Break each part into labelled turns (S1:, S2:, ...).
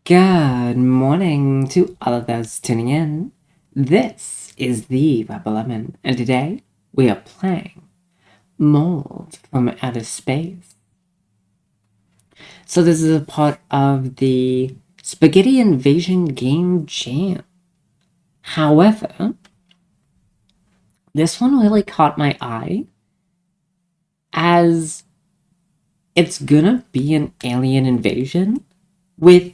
S1: Good morning to all of those tuning in. This is the Rebel Lemon, and today we are playing Mold from Outer Space. So this is a part of the Spaghetti Invasion Game Jam. However, this one really caught my eye as it's gonna be an alien invasion with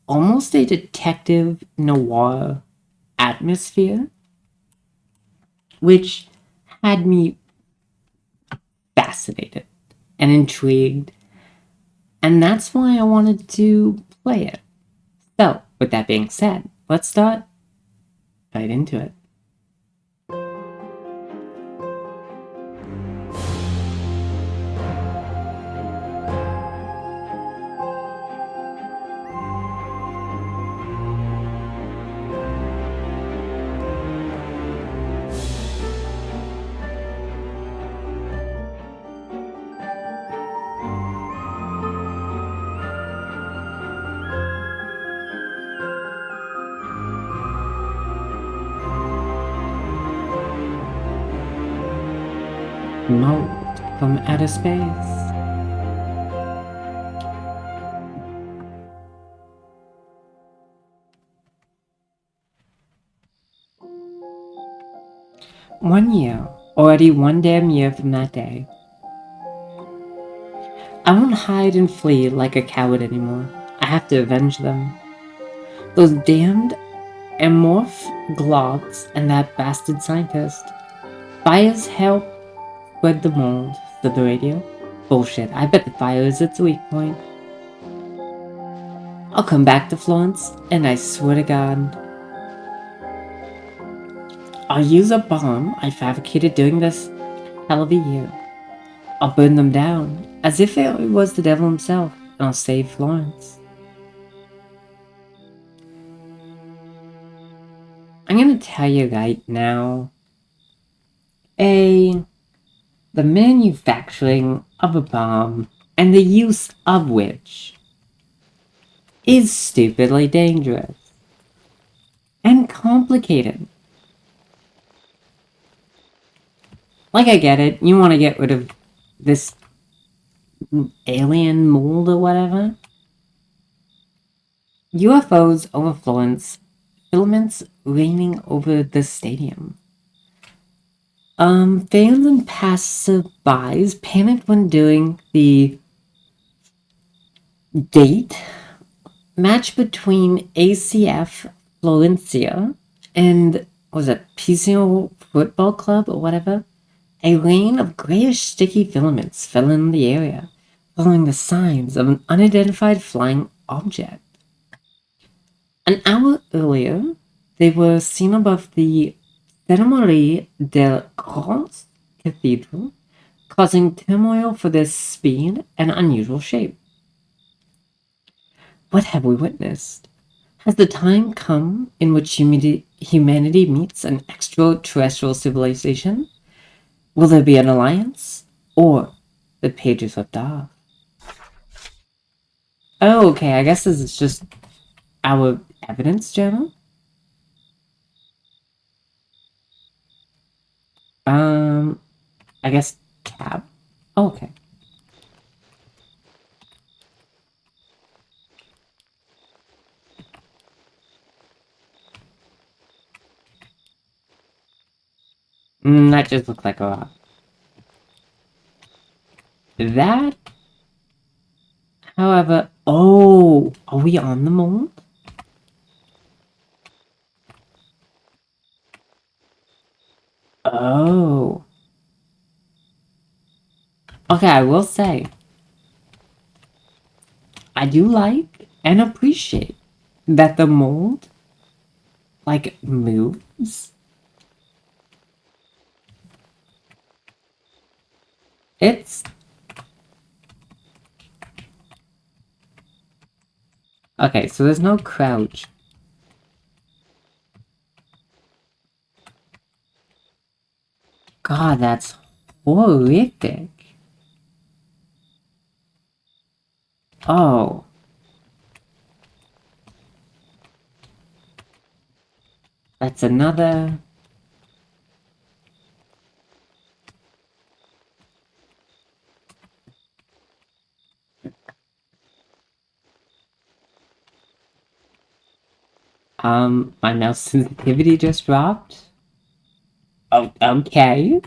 S1: almost a detective noir atmosphere, which had me fascinated and intrigued, and that's why I wanted to play it. So, with that being said, let's start right into it. Mold from Outer Space. One year, already one damn year from that day. I won't hide and flee like a coward anymore. I have to avenge them. Those damned amorph globs and that bastard scientist. Fire's help spread the mold, said the radio. Bullshit, I bet the fire is its weak point. I'll come back to Florence, and I swear to God, I'll use a bomb I fabricated during this hell of a year. I'll burn them down, as if it was the devil himself, and I'll save Florence. I'm gonna tell you right now, the manufacturing of a bomb, and the use of which, is stupidly dangerous. And complicated. Like, I get it, you want to get rid of this alien mold or whatever. UFOs over Florence, filaments raining over the stadium. Fans and passerbys panicked when doing the date match between ACF Florencia and, was it Pisano Football Club or whatever? A rain of grayish sticky filaments fell in the area, following the signs of an unidentified flying object. An hour earlier, they were seen above the Sainte-Marie de Croix Cathedral, causing turmoil for their speed and unusual shape. What have we witnessed? Has the time come in which humanity meets an extraterrestrial civilization? Will there be an alliance? Or the pages flipped off? Oh, okay, I guess this is just our evidence journal? I guess cab? Oh, okay. That just looks like a lot. That, however... Oh! Are we on the mold? Oh. Okay, I will say, I do like and appreciate that the mold, like, moves. It's... Okay, so there's no crouch. God, that's horrific. Oh. That's another. My mouse sensitivity just dropped. Oh, okay.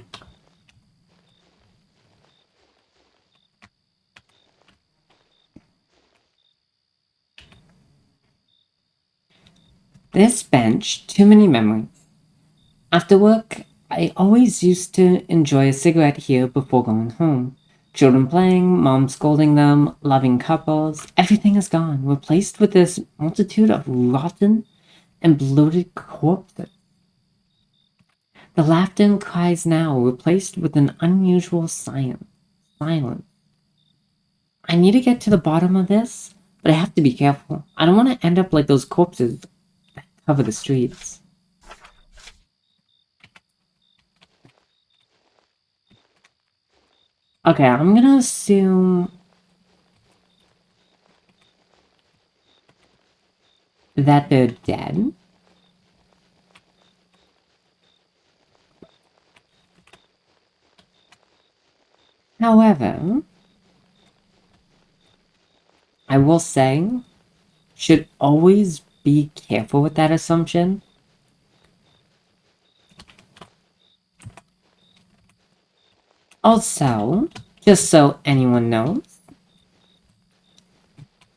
S1: This bench, too many memories. After work, I always used to enjoy a cigarette here before going home. Children playing, mom scolding them, loving couples, everything is gone, replaced with this multitude of rotten and bloated corpses. The laughter and cries now replaced with an unusual silence. I need to get to the bottom of this, but I have to be careful. I don't want to end up like those corpses that cover the streets. Okay, I'm gonna assume that they're dead. However, I will say, should always be careful with that assumption. Also, just so anyone knows,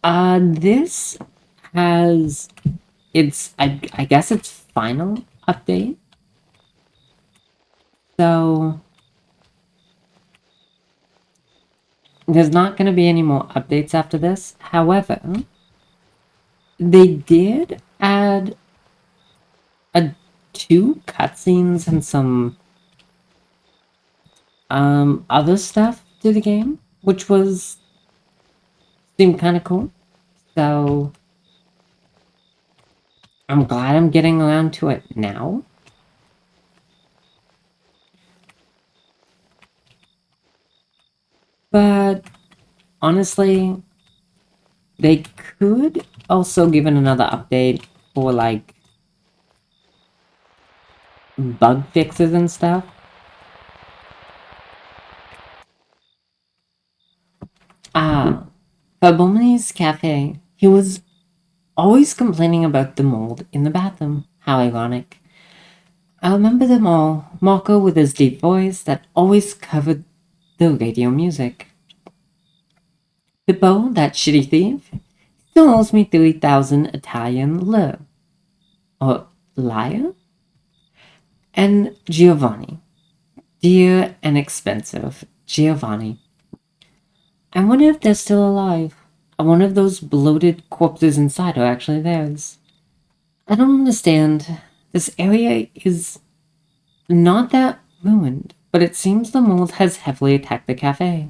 S1: this has I guess its final update. So there's not going to be any more updates after this. However, they did add a two cutscenes and some other stuff to the game, which was seemed kind of cool. So I'm glad I'm getting around to it now. But honestly, they could also give it another update for like bug fixes and stuff. Ah, Fabomani's cafe. He was always complaining about the mold in the bathroom. How ironic. I remember them all. Marco with his deep voice that always covered the radio music. Pippo, that shitty thief, still owes me 3,000 Italian lire. Or lire? And Giovanni. Dear and expensive Giovanni. I wonder if they're still alive. I wonder if those bloated corpses inside are actually theirs. I don't understand. This area is not that ruined, but it seems the mold has heavily attacked the cafe.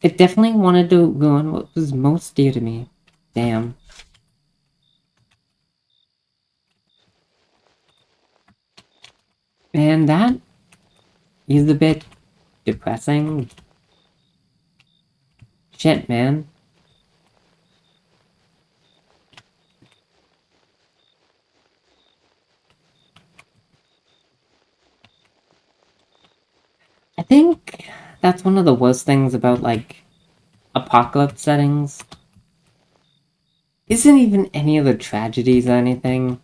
S1: It definitely wanted to ruin what was most dear to me. Damn. And that is a bit depressing. Shit, man. I think that's one of the worst things about, like, apocalypse settings. Isn't even any of the tragedies or anything.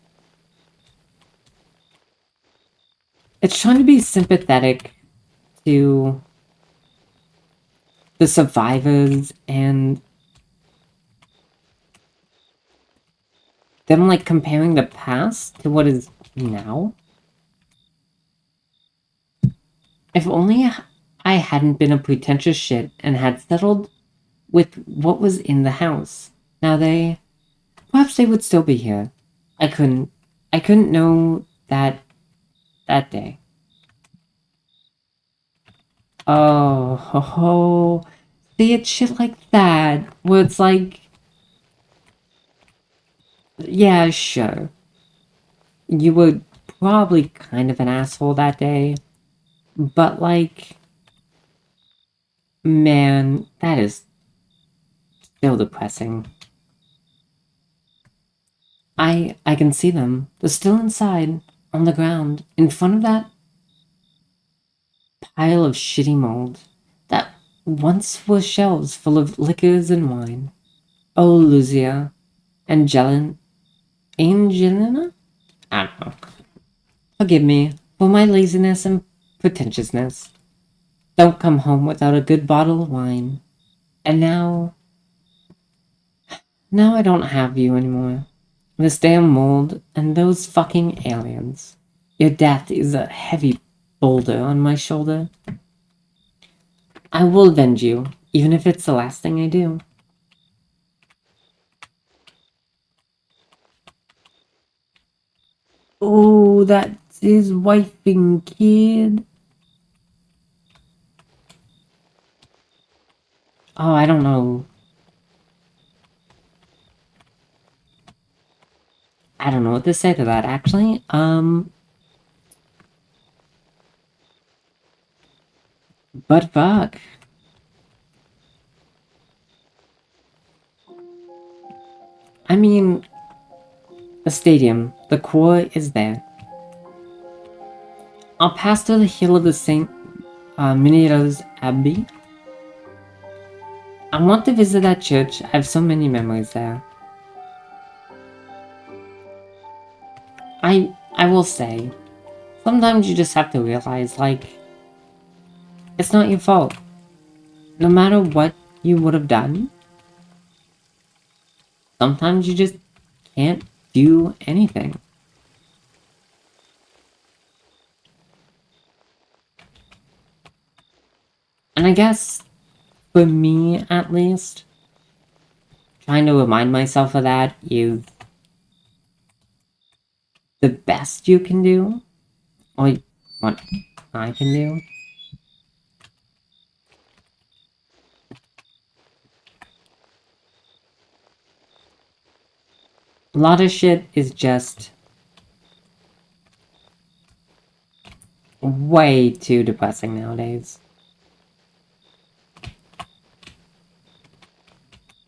S1: It's trying to be sympathetic to the survivors and them, like, comparing the past to what is now. If only I hadn't been a pretentious shit and had settled with what was in the house. Now perhaps they would still be here. I couldn't know that day. Oh, ho, ho. See, it's shit like that, where it's like, yeah, sure. You were probably kind of an asshole that day, but like, man, that is still depressing. I can see them. They're still inside, on the ground, in front of that pile of shitty mold that once were shelves full of liquors and wine. Oh, Lucia. Angelina? I don't know. Forgive me for my laziness and pretentiousness. Don't come home without a good bottle of wine. And now I don't have you anymore. This damn mold and those fucking aliens. Your death is a heavy boulder on my shoulder. I will avenge you, even if it's the last thing I do. Oh, that's his wife and kid. Oh, I don't know. I don't know what to say to that, actually. But fuck. I mean, the stadium, the core is there. I'll pass through the hill of the St. Miniros Abbey. I want to visit that church. I have so many memories there. I will say, sometimes you just have to realize, like, it's not your fault. No matter what you would have done, sometimes you just can't do anything. And I guess, for me at least, trying to remind myself of that is the best you can do, or what I can do. A lot of shit is just way too depressing nowadays.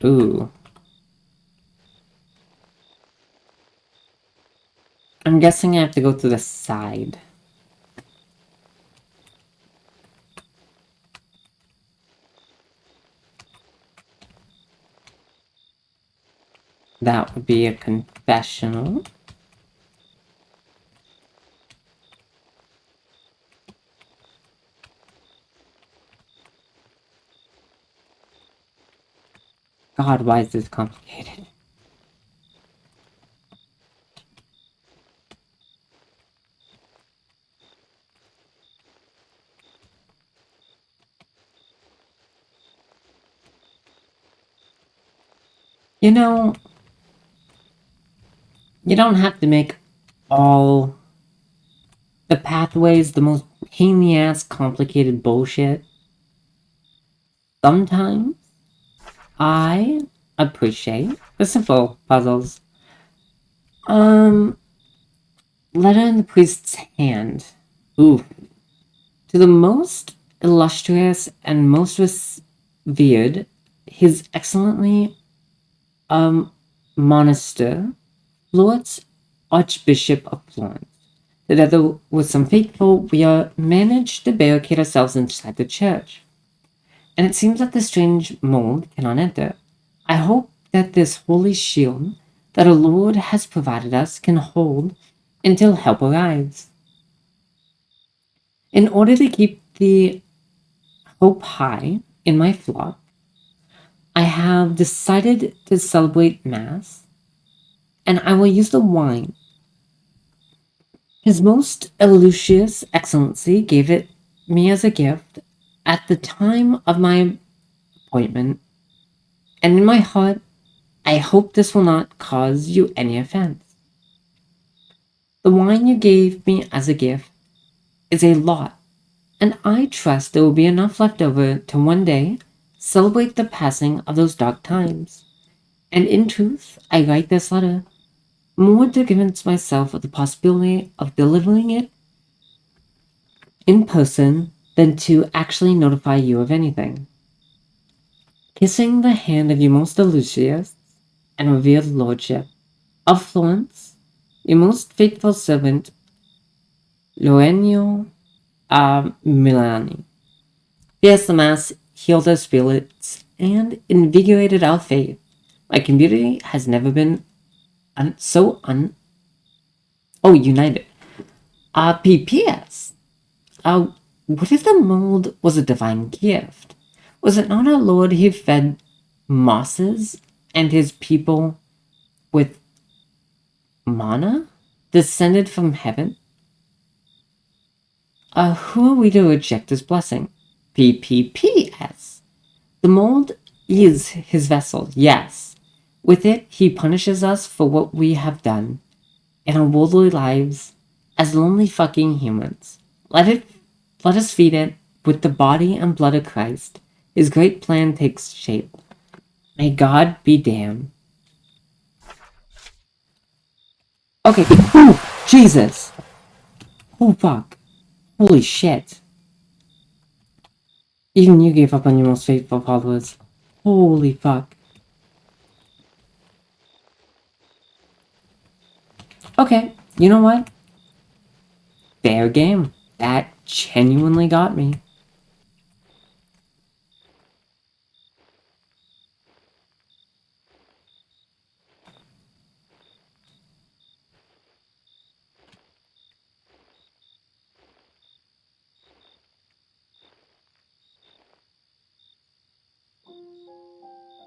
S1: Ooh. I'm guessing I have to go to the side. That would be a confessional. God, why is this complicated? You know, you don't have to make all the pathways the most pain in the ass complicated bullshit. Sometimes I appreciate the simple puzzles. Letter in the priest's hand. Ooh. To the most illustrious and most revered, his excellently Monaster, Florence, Archbishop of Florence. Together with some faithful, we are managed to barricade ourselves inside the church. And it seems that the strange mold cannot enter. I hope that this holy shield that our Lord has provided us can hold until help arrives. In order to keep the hope high in my flock, I have decided to celebrate Mass, and I will use the wine. His most illustrious excellency gave it me as a gift at the time of my appointment, and in my heart, I hope this will not cause you any offense. The wine you gave me as a gift is a lot, and I trust there will be enough left over to one day celebrate the passing of those dark times. And in truth, I write this letter more to convince myself of the possibility of delivering it in person than to actually notify you of anything. Kissing the hand of your most illustrious and revered lordship, of Florence, your most faithful servant, Lorenzo Milani. Yes, the Mass healed our spirits and invigorated our faith. My community has never been united. PPS. What if the mold was a divine gift? Was it not our Lord who fed mosses and his people with manna descended from heaven? Who are we to reject his blessing? PPPS. The mold is his vessel, yes. With it, he punishes us for what we have done in our worldly lives as lonely fucking humans. Let us feed it with the body and blood of Christ. His great plan takes shape. May God be damned. Okay. Ooh, Jesus. Oh, fuck. Holy shit. Even you gave up on your most faithful followers. Holy fuck. Okay, you know what? Fair game. That genuinely got me.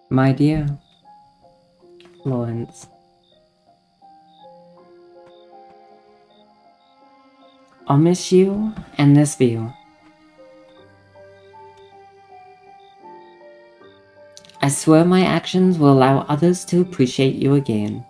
S1: My dear Florence, I'll miss you and this view. I swear my actions will allow others to appreciate you again.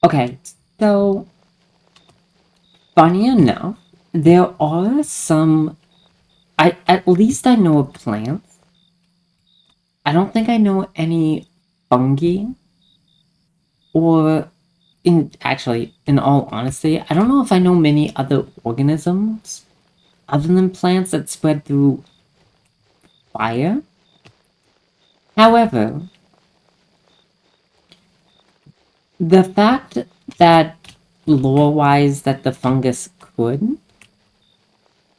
S1: Okay, so funny enough, there are some. At least I know of plants. I don't think I know any fungi, or in all honesty, I don't know if I know many other organisms other than plants that spread through fire. However, the fact that lore-wise that the fungus could,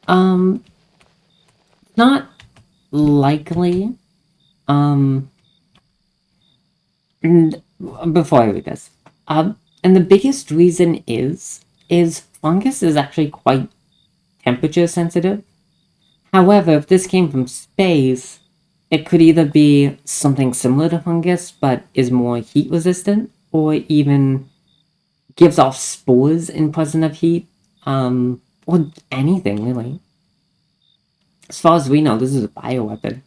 S1: um, not likely. Um, and before I read this, and the biggest reason is fungus is actually quite temperature sensitive. However, if this came from space, it could either be something similar to fungus but is more heat resistant, or even gives off spores in presence of heat, or anything really. As far as we know, this is a bioweapon.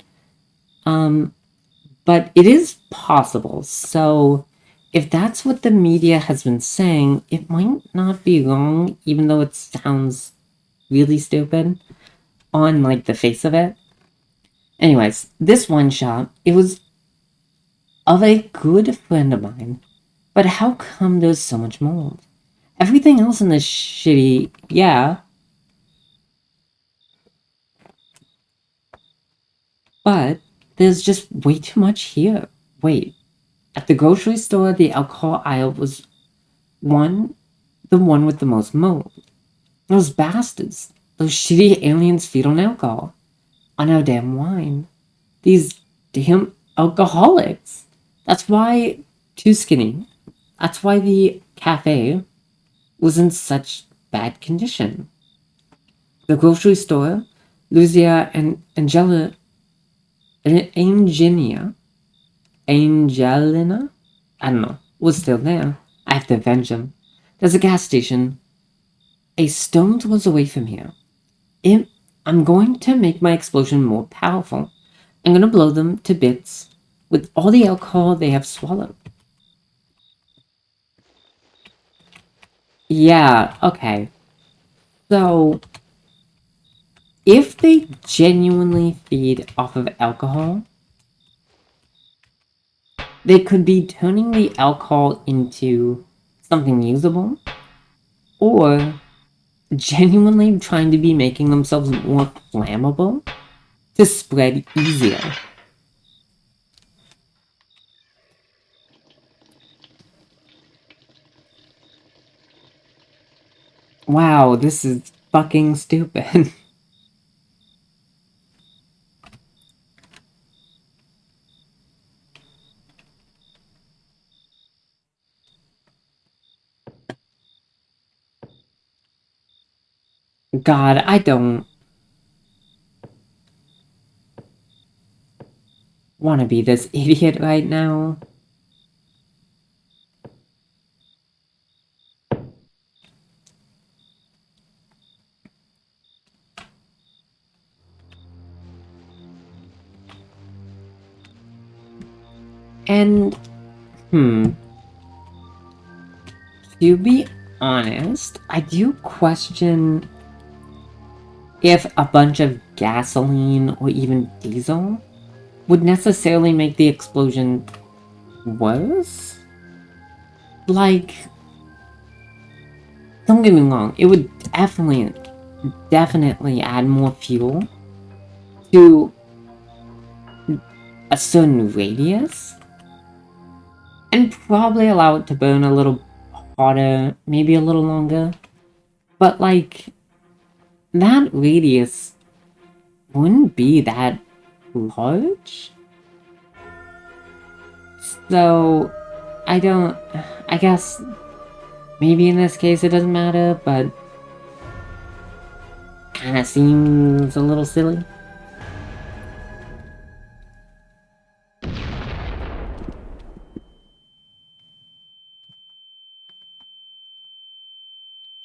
S1: But it is possible. So if that's what the media has been saying, it might not be wrong, even though it sounds really stupid on like the face of it. Anyways, this one shot, it was of a good friend of mine. But how come there's so much mold? Everything else in this shitty, yeah. But there's just way too much here. Wait, at the grocery store, the alcohol aisle was the one with the most mold. Those bastards, those shitty aliens feed on alcohol, on our damn wine. These damn alcoholics. That's why, too skinny. That's why the cafe was in such bad condition. The grocery store, Lucia and Angelina, I don't know, was still there. I have to avenge him. There's a gas station a stone throws away from here. I'm going to make my explosion more powerful. I'm going to blow them to bits with all the alcohol they have swallowed. Yeah, okay. So, if they genuinely feed off of alcohol, They could be turning the alcohol into something usable, or genuinely trying to be making themselves more flammable to spread easier. Wow, this is fucking stupid. God, I don't want to be this idiot right now. And, to be honest, I do question if a bunch of gasoline or even diesel would necessarily make the explosion worse. Like, don't get me wrong, it would definitely add more fuel to a certain radius, and probably allow it to burn a little hotter, maybe a little longer. But, like, that radius wouldn't be that large. So, I don't. I guess maybe in this case it doesn't matter, but kinda seems a little silly.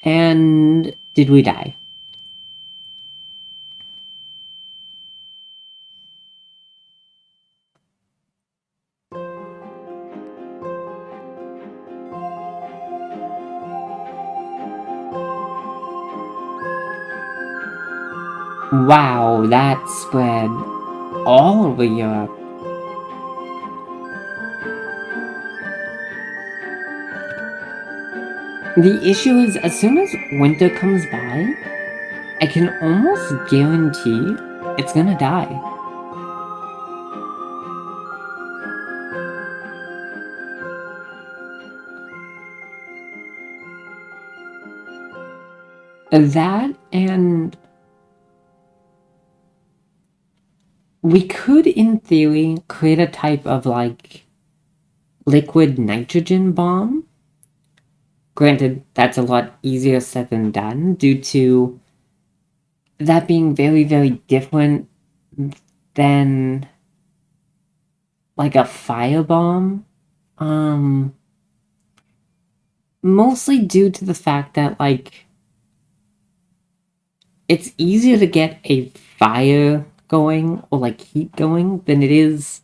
S1: And did we die? Wow, that spread all over Europe. The issue is, as soon as winter comes by, I can almost guarantee it's gonna die. That, and we could, in theory, create a type of, like, liquid nitrogen bomb. Granted, that's a lot easier said than done, due to that being very, very different than, like, a firebomb. Mostly due to the fact that, like, it's easier to get a fire going, or, like, heat going, than it is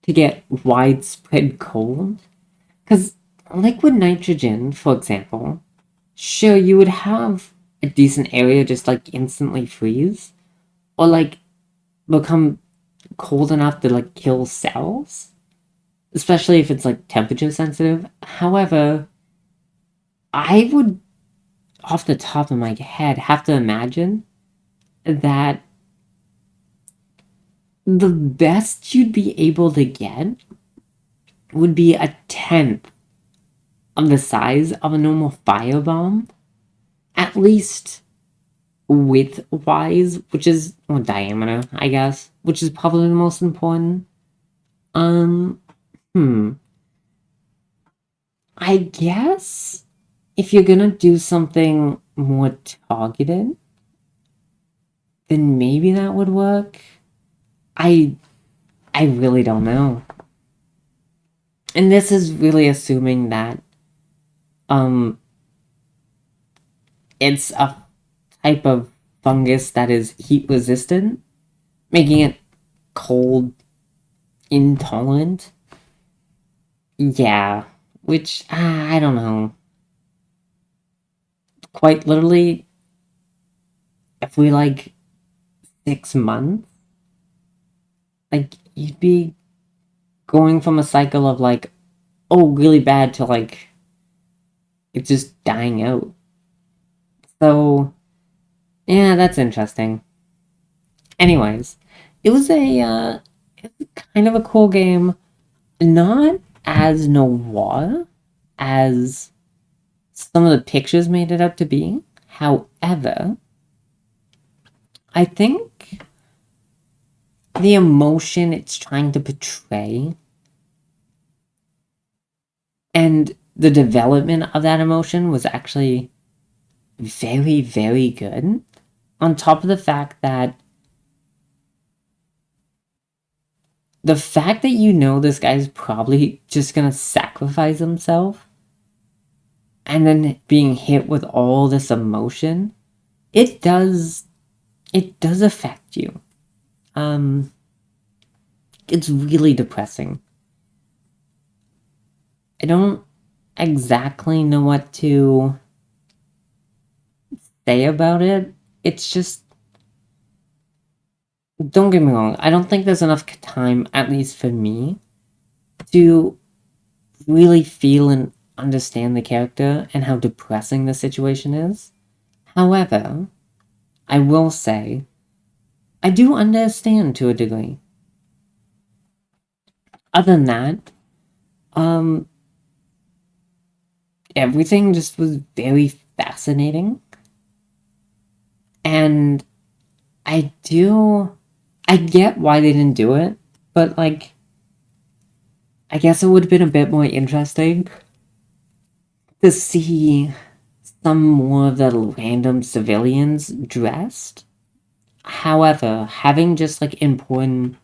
S1: to get widespread cold. Because liquid nitrogen, for example, sure, you would have a decent area just, like, instantly freeze, or, like, become cold enough to, like, kill cells, especially if it's, like, temperature sensitive. However, I would, off the top of my head, have to imagine that the best you'd be able to get would be a tenth of the size of a normal firebomb, at least width-wise, which is, well, diameter, I guess, which is probably the most important. Um, I guess if you're gonna do something more targeted, then maybe that would work. I I really don't know. And this is really assuming that it's a type of fungus that is heat resistant, making it cold intolerant. Yeah, which I don't know. Quite literally, if we, like, 6 months, like, you'd be going from a cycle of like, oh, really bad to like, it's just dying out. So, yeah, that's interesting. Anyways, it was it was kind of a cool game. Not as noir as some of the pictures made it out to be. However, I think the emotion it's trying to portray and the development of that emotion was actually very, very good. On top of the fact that you know this guy's probably just gonna sacrifice himself and then being hit with all this emotion, it does affect you. Um it's really depressing. I don't exactly know what to say about it. It's just, don't get me wrong, I don't think there's enough time, at least for me, to really feel and understand the character and how depressing the situation is. However, I will say, I do understand to a degree. Other than that, um, everything just was very fascinating. And I get why they didn't do it, but like, I guess it would have been a bit more interesting to see some more of the random civilians dressed. However, having just like important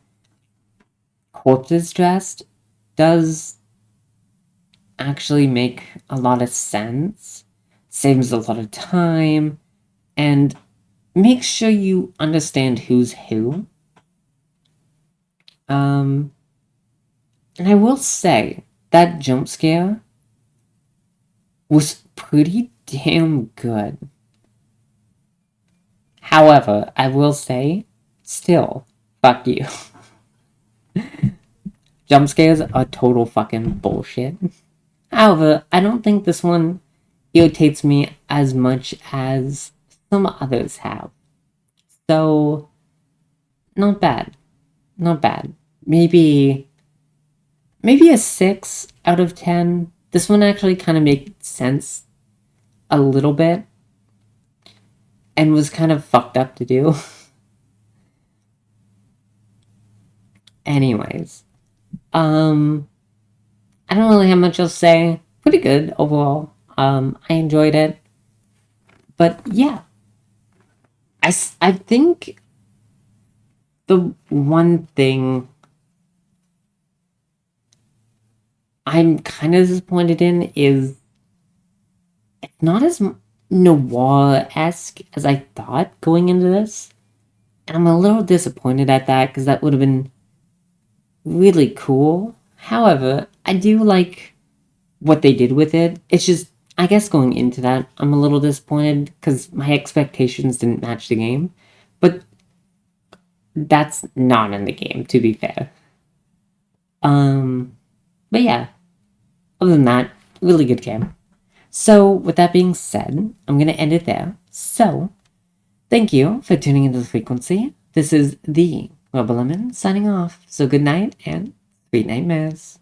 S1: corpses dressed does actually make a lot of sense, saves a lot of time, and makes sure you understand who's who. And I will say that jump scare was pretty damn good. However, I will say, still, fuck you. Jump scares are total fucking bullshit. However, I don't think this one irritates me as much as some others have. So, not bad. Not bad. Maybe a 6 out of 10. This one actually kind of made sense a little bit and was kind of fucked up to do. Anyways, I don't really have much else to say. Pretty good overall. I enjoyed it. But yeah, I think the one thing I'm kind of disappointed in is it's not as noir-esque as I thought going into this. And I'm a little disappointed at that because that would have been really cool. However, I do like what they did with it. It's just, I guess going into that, I'm a little disappointed because my expectations didn't match the game. But that's not in the game, to be fair. But yeah, other than that, really good game. So, with that being said, I'm going to end it there. So, thank you for tuning into the frequency. This is the Rubber Lemon signing off. So, good night and sweet nightmares.